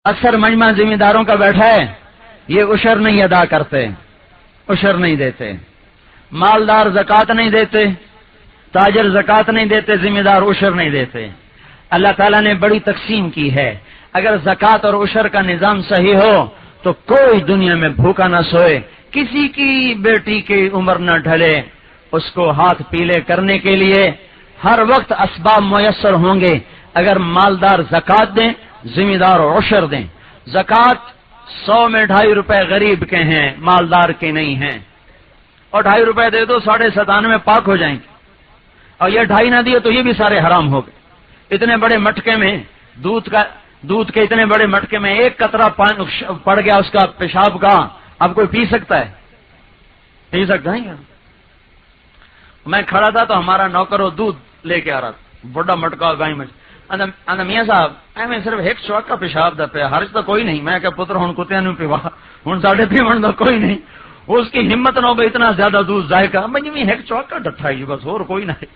اکثر مجمع ذمہ داروں کا بیٹھا ہے، یہ عشر نہیں ادا کرتے، عشر نہیں دیتے، مالدار زکوٰۃ نہیں دیتے، تاجر زکوٰۃ نہیں دیتے، ذمہ دار عشر نہیں دیتے۔ اللہ تعالیٰ نے بڑی تقسیم کی ہے، اگر زکوٰۃ اور عشر کا نظام صحیح ہو تو کوئی دنیا میں بھوکا نہ سوئے، کسی کی بیٹی کی عمر نہ ڈھلے، اس کو ہاتھ پیلے کرنے کے لیے ہر وقت اسباب میسر ہوں گے اگر مالدار زکوٰۃ دیں، ذمہ دار عشر دیں۔ زکوٰۃ 100 میں 2.5 روپے غریب کے ہیں، مالدار کے نہیں ہیں، اور 2.5 روپے دے دو 97.5 پاک ہو جائیں گے، اور یہ 2.5 نہ دیے تو یہ بھی سارے حرام ہو گئے۔ اتنے بڑے مٹکے میں دودھ کے اتنے بڑے مٹکے میں ایک قطرہ پانی پڑ گیا اس کا پیشاب کا، اب کوئی پی سکتا ہے؟ پی سکتا ہے کیا؟ میں کھڑا تھا تو ہمارا نوکر وہ دودھ لے کے آ رہا تھا، بڑا مٹکا گائیں میں، میاں صاحب میں صرف ایک چوک کا پیشاب دا پیا، ہرج تو کوئی نہیں۔ میں کہ پتر ہوں کتیا نہیں پیوا، ہوں ساڈے پیون تو کوئی نہیں۔ اس کی ہمت نہ ہو گئی اتنا زیادہ دودھ ضائع کر، میں ایک چوک کا ڈٹھا ہی بس، اور کوئی نہیں۔